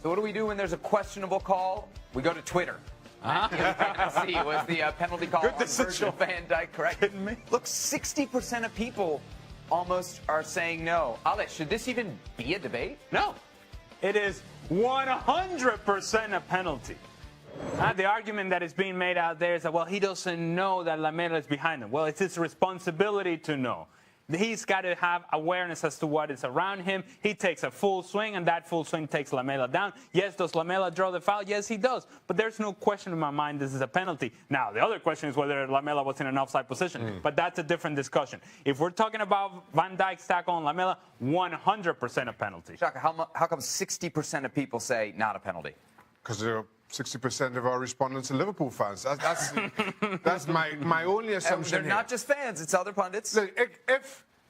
So what do we do when there's a questionable call? We go to Twitter. See, was the penalty call on Virgil van Dijk correct? Kidding me? Look, 60% of people almost are saying no. Ale, should this even be a debate? No. It is 100% a penalty. The argument that is being made out there is that, well, he doesn't know that Lamela is behind him. Well, it's his responsibility to know. He's got to have awareness as to what is around him. He takes a full swing, and that full swing takes Lamela down. Yes, does Lamela draw the foul? Yes, he does. But there's no question in my mind this is a penalty. Now, the other question is whether Lamela was in an offside position. But that's a different discussion. If we're talking about Van Dijk's tackle on Lamela, 100% a penalty. Shaka, how come 60% of people say not a penalty? Because there are 60% of our respondents are Liverpool fans. That's my only assumption. They're not just fans; it's other pundits. Look,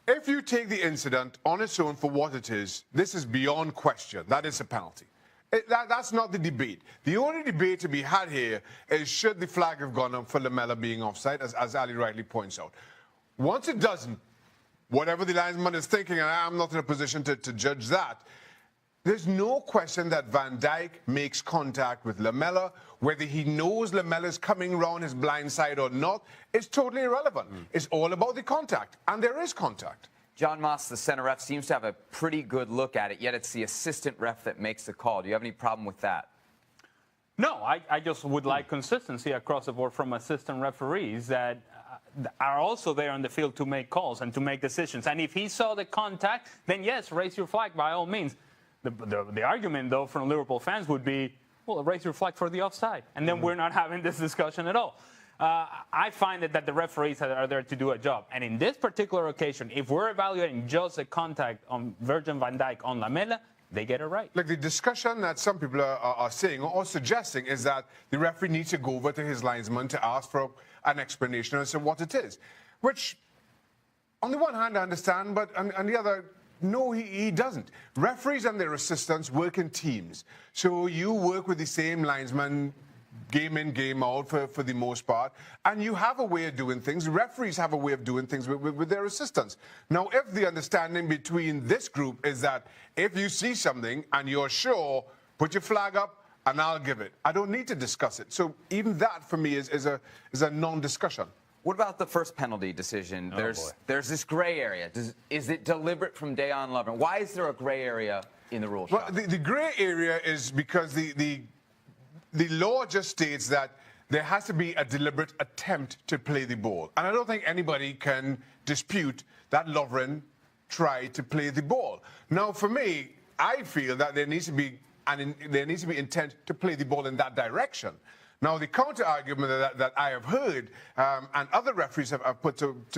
if you take the incident on its own for what it is, this is beyond question. That is a penalty. That's not the debate. The only debate to be had here is should the flag have gone up for Lamela being offside, as Ali rightly points out. Once it doesn't, whatever the linesman is thinking, and I'm not in a position to judge that, there's no question that Van Dijk makes contact with Lamela. Whether he knows Lamela is coming round his blind side or not is totally irrelevant. It's all about the contact, and there is contact. John Moss, the center ref, seems to have a pretty good look at it, yet it's the assistant ref that makes the call. Do you have any problem with that? No, I just would like consistency across the board from assistant referees that are also there on the field to make calls and to make decisions. And if he saw the contact, then yes, raise your flag by all means. The argument, though, from Liverpool fans would be, well, raise your flag for the offside. And then we're not having this discussion at all. I find that the referees are there to do a job. And in this particular occasion, if we're evaluating just a contact on Virgil van Dijk on Lamela, they get it right. Like the discussion that some people are saying or suggesting is that the referee needs to go over to his linesman to ask for an explanation as to what it is. Which, on the one hand, I understand, but on the other, no, he doesn't. Referees and their assistants work in teams. So you work with the same linesman game in, game out for the most part. And you have a way of doing things. Referees have a way of doing things with their assistants. Now, if the understanding between this group is that if you see something and you're sure, put your flag up and I'll give it. I don't need to discuss it. So even that, for me, is a non-discussion. What about the first penalty decision? There's this gray area. Is it deliberate from Dejan Lovren? Why is there a gray area in the rule? Well, the gray area is because the law just states that there has to be a deliberate attempt to play the ball. And I don't think anybody can dispute that Lovren tried to play the ball. Now, for me, I feel that there needs to be intent to play the ball in that direction. Now, the counter-argument that I have heard and other referees have put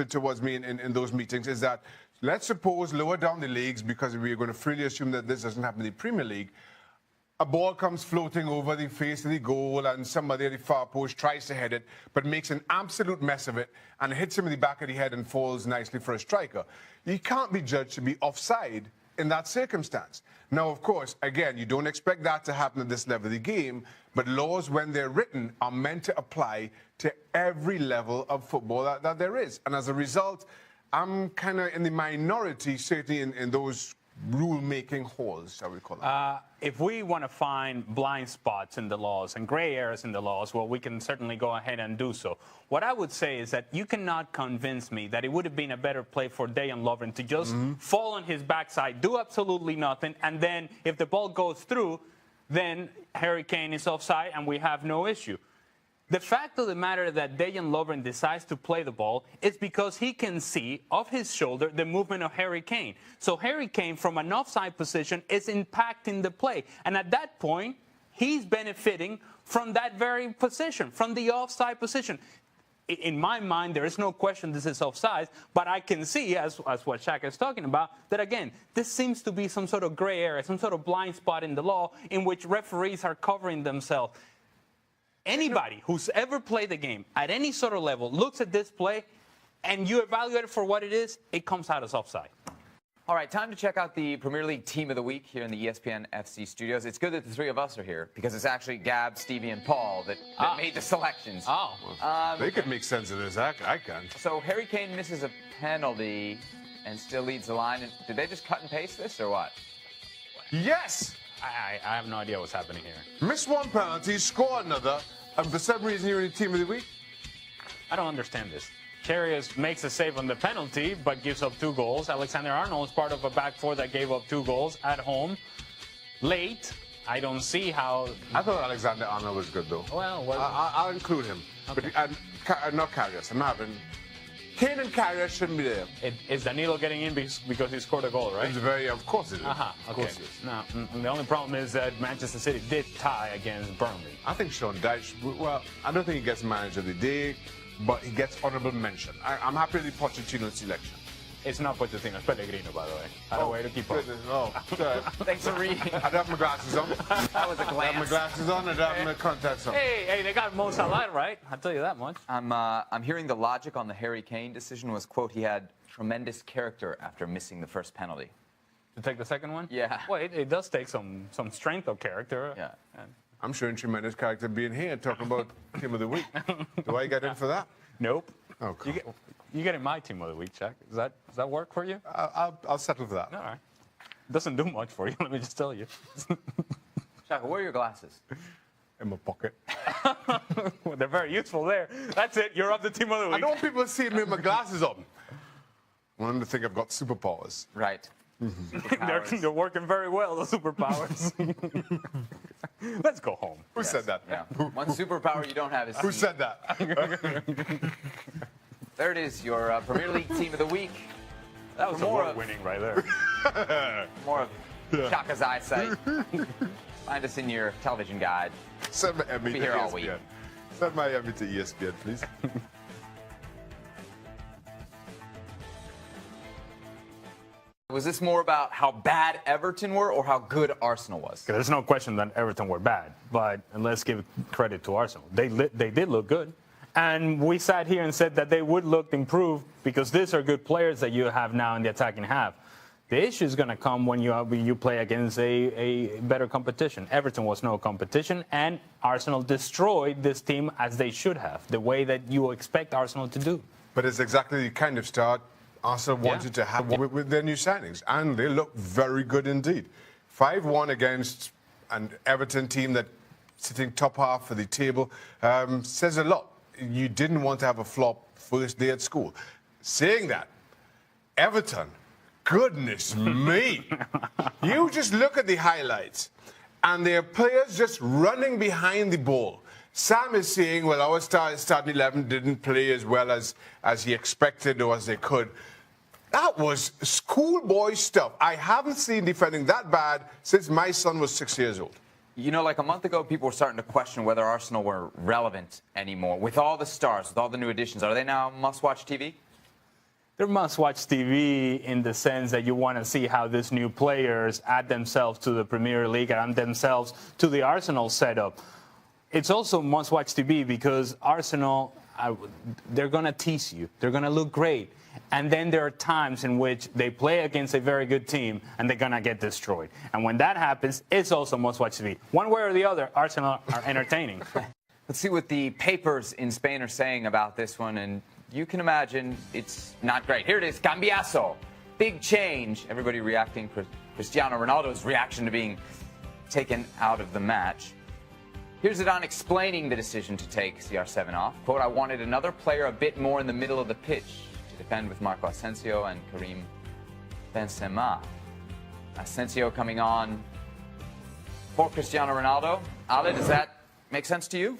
towards me in those meetings is that, let's suppose lower down the leagues, because we're going to freely assume that this doesn't happen in the Premier League, a ball comes floating over the face of the goal and somebody at the far post tries to head it but makes an absolute mess of it and hits him in the back of the head and falls nicely for a striker. You can't be judged to be offside in that circumstance. Now, of course, again, you don't expect that to happen at this level of the game, but laws, when they're written, are meant to apply to every level of football that there is. And as a result, I'm kind of in the minority, certainly in those rule-making halls, shall we call it. If we want to find blind spots in the laws and gray areas in the laws, well, we can certainly go ahead and do so. What I would say is that you cannot convince me that it would have been a better play for Dejan Lovren to just fall on his backside, do absolutely nothing, and then if the ball goes through, then Harry Kane is offside and we have no issue. The fact of the matter that Dejan Lovren decides to play the ball is because he can see off his shoulder the movement of Harry Kane. So Harry Kane, from an offside position, is impacting the play. And at that point, he's benefiting from that very position, from the offside position. In my mind, there is no question this is offside, but I can see, as what Shaka is talking about, that, again, this seems to be some sort of gray area, some sort of blind spot in the law in which referees are covering themselves. Anybody who's ever played the game at any sort of level looks at this play and you evaluate it for what it is, it comes out as offside. All right, time to check out the Premier League Team of the Week here in the ESPN FC studios. It's good that the three of us are here because it's actually Gab, Stevie, and Paul that made the selections. They could make sense of this. I can't. So Harry Kane misses a penalty and still leads the line. Did they just cut and paste this or what? Yes! I have no idea what's happening here. Miss one penalty, score another, and for some reason you're in the team of the week? I don't understand this. Karius makes a save on the penalty, but gives up 2 goals. Alexander-Arnold is part of a back four that gave up 2 goals at home. Late, I don't see how... I thought Alexander-Arnold was good, though. Well, I'll include him. Okay. But not Karius. I'm having... Kane and Karius shouldn't be there. Is Danilo getting in because he scored a goal, right? It's very... Of course it is. Okay. Of course it is. No, the only problem is that Manchester City did tie against Burnley. I think Sean Dyche... Well, I don't think he gets manager of the day, but he gets honourable mention. I'm happy with the Pochettino selection. It's not Pochettino, it's Pellegrino, by the way. Had a way to keep up. Oh, Thanks for reading. I don't have my glasses on. That was a I have my glance. glasses on. I don't have my contacts on. Hey, they got Mo Salah right. I'll tell you that much. I'm hearing the logic on the Harry Kane decision was, quote, he had tremendous character after missing the first penalty. To take the second one? Yeah. Well, it does take some strength of character. Yeah. I'm showing tremendous character being here and talking about team of the week. Do I get in for that? Nope. Oh, cool. You get in my team of the week, Jack. Does that work for you? I'll settle for that. All right. Doesn't do much for you, let me just tell you. Shaka, where are your glasses? In my pocket. Well, they're very useful there. That's it. You're up the team of the I week. don't want people to see me with my glasses on. I want them to think I've got superpowers. Right. They're working very well, the superpowers. Let's go home. Who said that? Yeah. One superpower you don't have is Who speed. said that? There it is, your Premier League team of the week. That was more award-winning right there. More of Shaka's eyesight. Find us in your television guide. Send my Emmy Be to here all ESPN. week. Send my Emmy to ESPN, please. Was this more about how bad Everton were or how good Arsenal was? There's no question that Everton were bad, but let's give credit to Arsenal. They did look good. And we sat here and said that they would look improved because these are good players that you have now in the attacking half. The issue is going to come when you play against a better competition. Everton was no competition, and Arsenal destroyed this team as they should have, the way that you expect Arsenal to do. But it's exactly the kind of start Arsenal wanted to have with their new signings, and they look very good indeed. 5-1 against an Everton team that sitting top half of the table says a lot. You didn't want to have a flop first day at school. Saying that, Everton, goodness me. You just look at the highlights, and their players just running behind the ball. Sam is saying, well, our starting 11 didn't play as well as he expected or as they could. That was schoolboy stuff. I haven't seen defending that bad since my son was 6 years old. You know, like a month ago, people were starting to question whether Arsenal were relevant anymore. With all the stars, with all the new additions, are they now must-watch TV? They're must-watch TV in the sense that you want to see how these new players add themselves to the Premier League and add themselves to the Arsenal setup. It's also must-watch TV because Arsenal, they're going to tease you. They're going to look great. And then there are times in which they play against a very good team and they're going to get destroyed. And when that happens, it's also must-watch TV. One way or the other, Arsenal are entertaining. Let's see what the papers in Spain are saying about this one. And you can imagine it's not great. Here it is, cambiazo. Big change. Everybody reacting. Cristiano Ronaldo's reaction to being taken out of the match. Here's Zidane explaining the decision to take CR7 off. Quote, I wanted another player a bit more in the middle of the pitch to defend with Marco Asensio and Karim Benzema. Asensio coming on for Cristiano Ronaldo. Ale, does that make sense to you?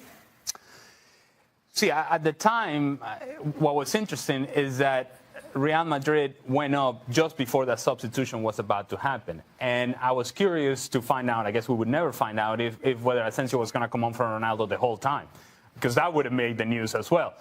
See, at the time, what was interesting is that Real Madrid went up just before that substitution was about to happen. And I was curious to find out, I guess we would never find out, if whether Asensio was going to come on for Ronaldo the whole time, because that would have made the news as well.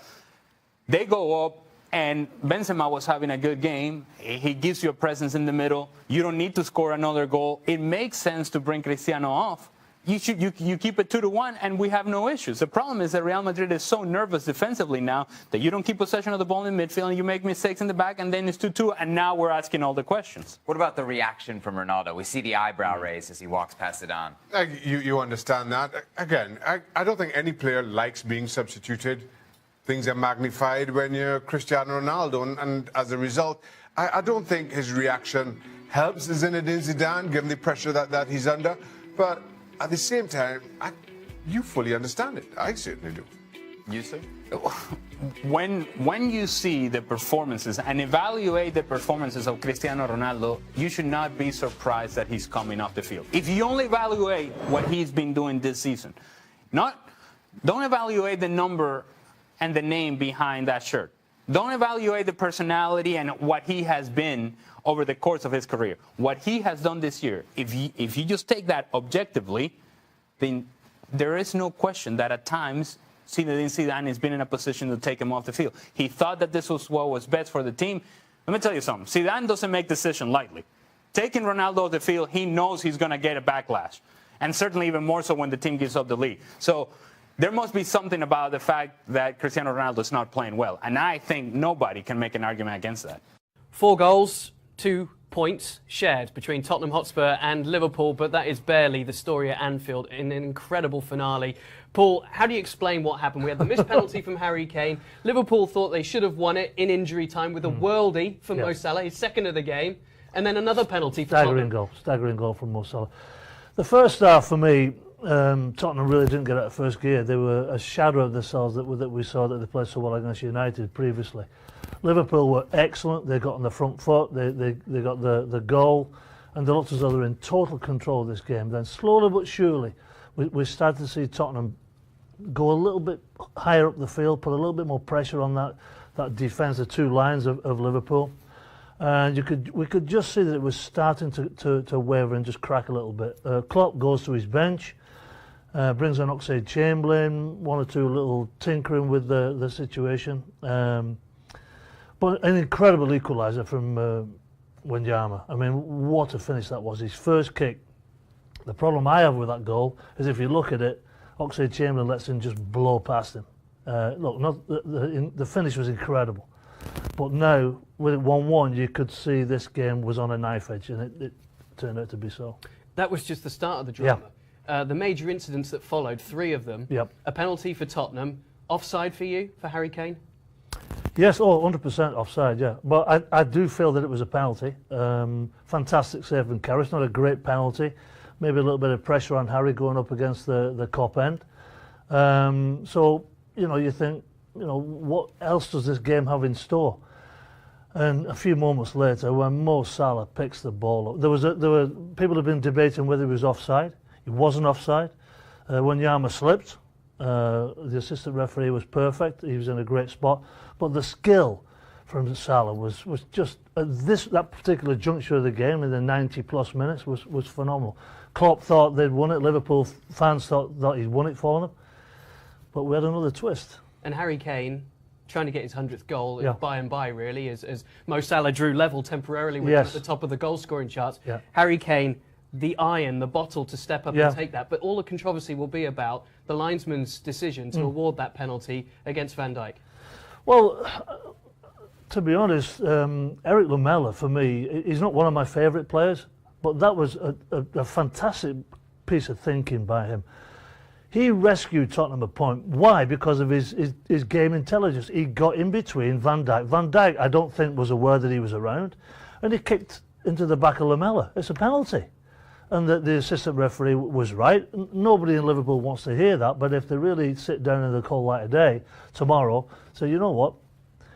They go up, and Benzema was having a good game. He gives you a presence in the middle. You don't need to score another goal. It makes sense to bring Cristiano off. You keep it 2-1, and we have no issues. The problem is that Real Madrid is so nervous defensively now that you don't keep possession of the ball in midfield, and you make mistakes in the back, and then it's 2-2, and now we're asking all the questions. What about the reaction from Ronaldo? We see the eyebrow raise as he walks past it on. You understand that. Again, I don't think any player likes being substituted. Things are magnified when you're Cristiano Ronaldo, and as a result, I don't think his reaction helps Zinedine Zidane, given the pressure that he's under. But at the same time, you fully understand it. I certainly do. You, sir? When you see the performances and evaluate the performances of Cristiano Ronaldo, you should not be surprised that he's coming off the field. If you only evaluate what he's been doing this season, don't evaluate the number and the name behind that shirt. Don't evaluate the personality and what he has been over the course of his career. What he has done this year, if you just take that objectively, then there is no question that at times Zinedine Zidane has been in a position to take him off the field. He thought that this was what was best for the team. Let me tell you something. Zidane doesn't make decisions lightly. Taking Ronaldo off the field, he knows he's going to get a backlash, and certainly even more so when the team gives up the lead. So there must be something about the fact that Cristiano Ronaldo is not playing well, and I think nobody can make an argument against that. 4 goals, 2 points shared between Tottenham Hotspur and Liverpool, but that is barely the story at Anfield in an incredible finale. Paul, how do you explain what happened? We had the missed penalty from Harry Kane. Liverpool thought they should have won it in injury time with a worldie from Mo Salah, his second of the game, and then another penalty for Tottenham. Staggering goal from Mo Salah. The first half for me, Tottenham really didn't get out of first gear. They were a shadow of themselves that we saw that they played so well against United previously. Liverpool were excellent. They got on the front foot. They got the goal, and they looked as though they were in total control of this game. Then slowly but surely, we started to see Tottenham go a little bit higher up the field, put a little bit more pressure on that defence, the 2 lines of Liverpool. And we could just see that it was starting to waver and just crack a little bit. Klopp goes to his bench, brings on Oxlade-Chamberlain, 1 or 2 little tinkering with the situation. But an incredible equaliser from Wanyama. I mean, what a finish that was. His first kick. The problem I have with that goal is if you look at it, Oxlade-Chamberlain lets him just blow past him. Look, the finish was incredible. But now, with it 1-1, you could see this game was on a knife edge, and it turned out to be so. That was just the start of the drama. Yeah. The major incidents that followed, 3 of them. Yep. A penalty for Tottenham. Offside for you, for Harry Kane? Yes, 100% offside, yeah. But I do feel that it was a penalty. Fantastic save from Carrick. Not a great penalty. Maybe a little bit of pressure on Harry going up against the cop end. So, you think, what else does this game have in store? And a few moments later, when Mo Salah picks the ball up, there were people have been debating whether he was offside. He wasn't offside. When Yama slipped, the assistant referee was perfect. He was in a great spot. But the skill from Salah was just at that particular juncture of the game in the 90+ minutes was phenomenal. Klopp thought they'd won it. Liverpool fans thought he'd won it for them. But we had another twist. And Harry Kane trying to get his 100th goal by and by, really, as Mo Salah drew level temporarily with him at the top of the goal-scoring charts. Yeah. Harry Kane, the iron, the bottle to step up and take that. But all the controversy will be about the linesman's decision to award that penalty against Van Dijk. Well, to be honest, Eric Lamela, for me, he's not one of my favourite players, but that was a fantastic piece of thinking by him. He rescued Tottenham a point. Why? Because of his game intelligence. He got in between Van Dijk. Van Dijk, I don't think, was aware that he was around, and he kicked into the back of Lamela. It's a penalty. And the assistant referee was right. Nobody in Liverpool wants to hear that, but if they really sit down in the cold light of day tomorrow, say, you know what,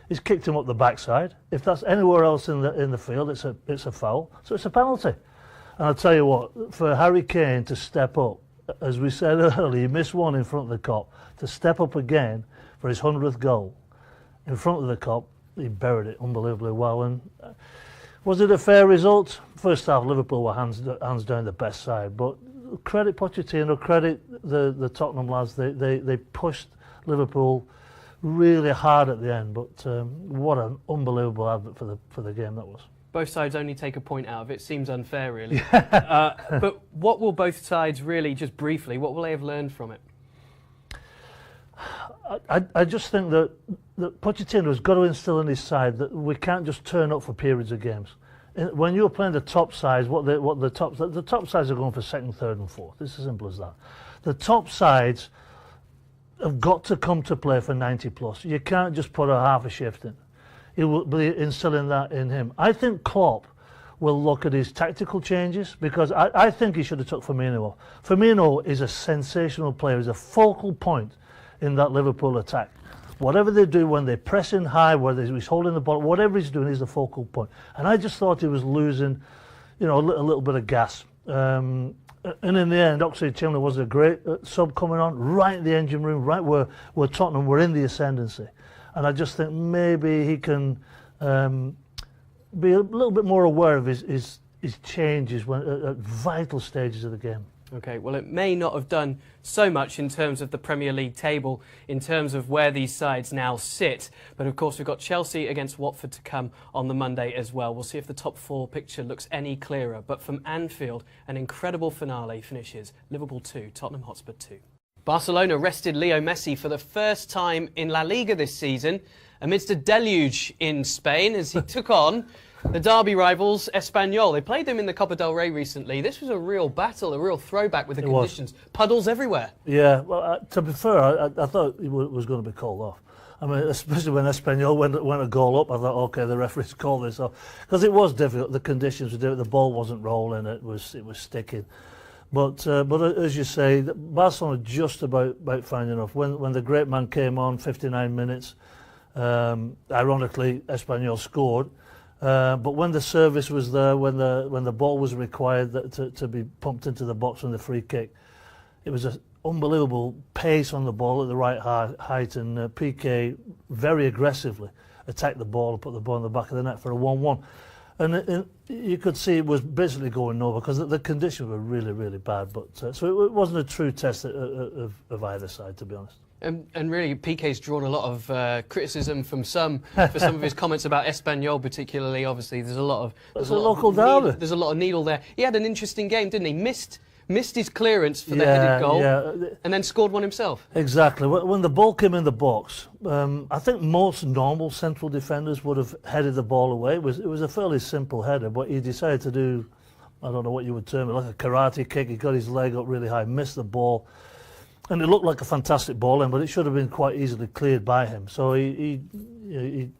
he's kicked him up the backside. If that's anywhere else in the field, it's a foul. So it's a penalty. And I'll tell you what, for Harry Kane to step up, as we said earlier, he missed one in front of the Kop, to step up again for his 100th goal in front of the Kop, he buried it unbelievably well. And was it a fair result? First half, Liverpool were hands down the best side, but credit Pochettino, credit the Tottenham lads. They pushed Liverpool really hard at the end, but what an unbelievable advert for the game that was. Both sides only take a point out of it. Seems unfair, really. But what will both sides really, just briefly, what will they have learned from it? I just think that Pochettino has got to instill in his side that we can't just turn up for periods of games. When you're playing the top sides, the top sides are going for second, third, and fourth. It's as simple as that. The top sides have got to come to play for 90+. You can't just put a half a shift in. He will be instilling that in him. I think Klopp will look at his tactical changes, because I think he should have took Firmino off. Firmino is a sensational player. He's a focal point in that Liverpool attack. Whatever they do, when they press in high, whether he's holding the ball, whatever he's doing, he's the focal point. And I just thought he was losing, you know, a little bit of gas. And in the end, Oxlade-Chamberlain was a great sub coming on, right in the engine room, right where Tottenham were in the ascendancy. And I just think maybe he can be a little bit more aware of his changes at vital stages of the game. Okay, well, it may not have done so much in terms of the Premier League table, in terms of where these sides now sit. But of course, we've got Chelsea against Watford to come on the Monday as well. We'll see if the top four picture looks any clearer. But from Anfield, an incredible finale finishes Liverpool 2, Tottenham Hotspur 2. Barcelona rested Leo Messi for the first time in La Liga this season amidst a deluge in Spain as he took on the derby rivals, Espanyol. They played them in the Copa del Rey recently. This was a real battle, a real throwback with the conditions. Puddles everywhere. Yeah, well, to be fair, I thought it was going to be called off. I mean, especially when Espanyol went a goal up, I thought, OK, the referee's called this off. Because it was difficult. The conditions were difficult. The ball wasn't rolling. It was sticking. But as you say, Barcelona just about fine enough. When the great man came on, 59 minutes, ironically, Espanyol scored. But when the service was there, when the ball was required to be pumped into the box on the free kick, it was an unbelievable pace on the ball at the right height, and Piqué very aggressively attacked the ball and put the ball in the back of the net for a 1-1. And you could see it was basically going nowhere because the conditions were really, really bad. But so it wasn't a true test of either side, to be honest. And really, Piqué's drawn a lot of criticism from some for some of his comments about Espanyol, particularly. Obviously, there's a lot of there's a lot of needle there. He had an interesting game, didn't he? Missed his clearance for the headed goal, and then scored one himself. Exactly. When the ball came in the box, I think most normal central defenders would have headed the ball away. It was a fairly simple header, but he decided to do, I don't know what you would term it, like a karate kick. He got his leg up really high, missed the ball. And it looked like a fantastic ball in, but it should have been quite easily cleared by him. So he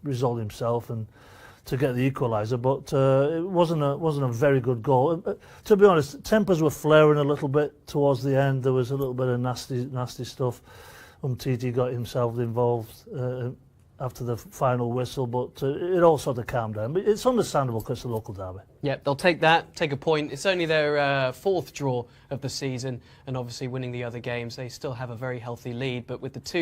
resolved himself and to get the equaliser, but it wasn't a very good goal. To be honest, tempers were flaring a little bit towards the end. There was a little bit of nasty stuff. Titi got himself involved after the final whistle, but it all sort of calmed down. But it's understandable because it's a local derby. Yeah, they'll take that, take a point. It's only their fourth draw of the season, and obviously winning the other games, they still have a very healthy lead. But with the two